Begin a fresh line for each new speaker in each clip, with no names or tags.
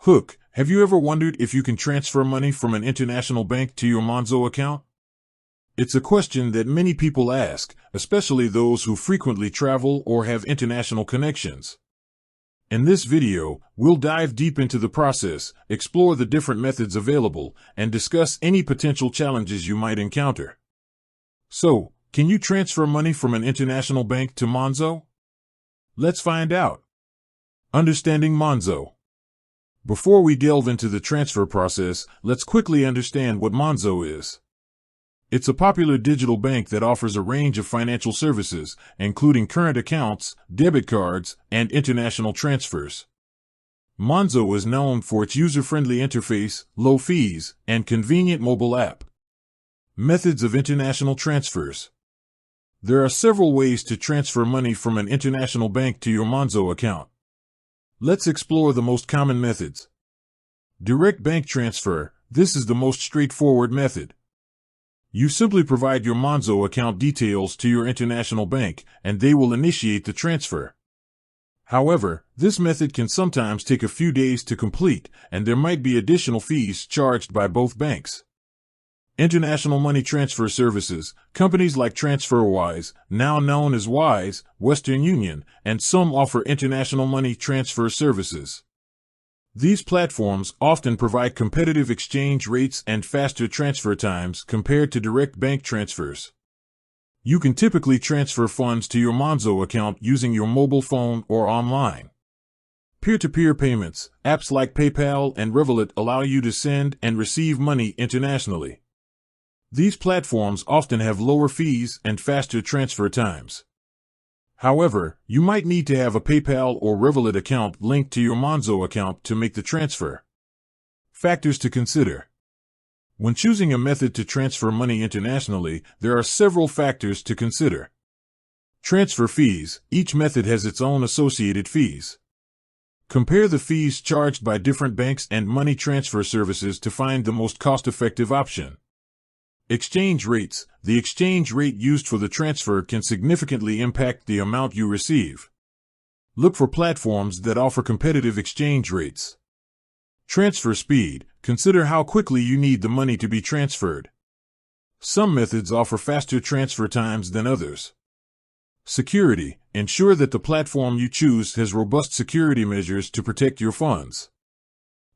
Hook, have you ever wondered if you can transfer money from an international bank to your Monzo account? It's a question that many people ask, especially those who frequently travel or have international connections. In this video, we'll dive deep into the process, explore the different methods available, and discuss any potential challenges you might encounter. So, can you transfer money from an international bank to Monzo? Let's find out. Understanding Monzo. Before we delve into the transfer process, let's quickly understand what Monzo is. It's a popular digital bank that offers a range of financial services, including current accounts, debit cards, and international transfers. Monzo is known for its user-friendly interface, low fees, and convenient mobile app. Methods of international transfers. There are several ways to transfer money from an international bank to your Monzo account. Let's explore the most common methods. Direct bank transfer. This is the most straightforward method. You simply provide your Monzo account details to your international bank, and they will initiate the transfer. However, this method can sometimes take a few days to complete, and there might be additional fees charged by both banks. International money transfer services. Companies like TransferWise, now known as Wise, Western Union, and some offer international money transfer services. These platforms often provide competitive exchange rates and faster transfer times compared to direct bank transfers. You can typically transfer funds to your Monzo account using your mobile phone or online. Peer-to-peer payments. Apps like PayPal and Revolut allow you to send and receive money internationally. These platforms often have lower fees and faster transfer times. However, you might need to have a PayPal or Revolut account linked to your Monzo account to make the transfer. Factors to consider. When choosing a method to transfer money internationally, there are several factors to consider. Transfer fees. Each method has its own associated fees. Compare the fees charged by different banks and money transfer services to find the most cost-effective option. Exchange rates. The exchange rate used for the transfer can significantly impact the amount you receive. Look for platforms that offer competitive exchange rates. Transfer speed. Consider how quickly you need the money to be transferred. Some methods offer faster transfer times than others. Security. Ensure that the platform you choose has robust security measures to protect your funds.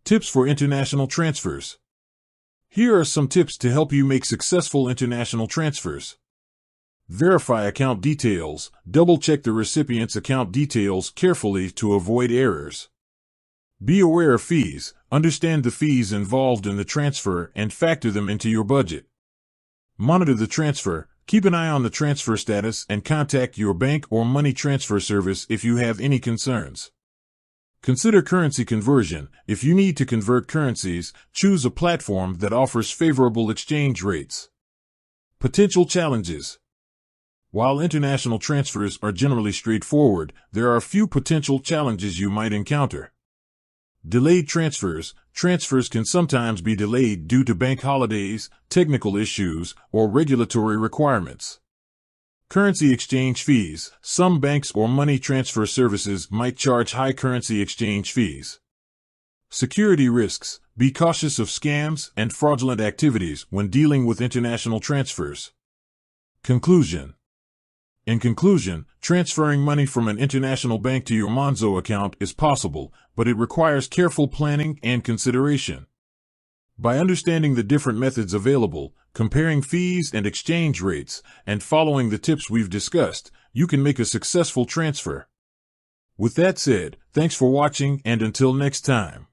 Tips for international transfers. Here are some tips to help you make successful international transfers. Verify account details. Double-check the recipient's account details carefully to avoid errors. Be aware of fees. Understand the fees involved in the transfer and factor them into your budget. Monitor the transfer. Keep an eye on the transfer status and contact your bank or money transfer service if you have any concerns. Consider currency conversion. If you need to convert currencies, choose a platform that offers favorable exchange rates. Potential challenges. While international transfers are generally straightforward, there are a few potential challenges you might encounter. Delayed transfers. Transfers can sometimes be delayed due to bank holidays, technical issues, or regulatory requirements. Currency exchange fees. Some banks or money transfer services might charge high currency exchange fees. Security risks. Be cautious of scams and fraudulent activities when dealing with international transfers. Conclusion. In conclusion, transferring money from an international bank to your Monzo account is possible, but it requires careful planning and consideration. By understanding the different methods available, comparing fees and exchange rates, and following the tips we've discussed, you can make a successful transfer. With that said, thanks for watching, and until next time.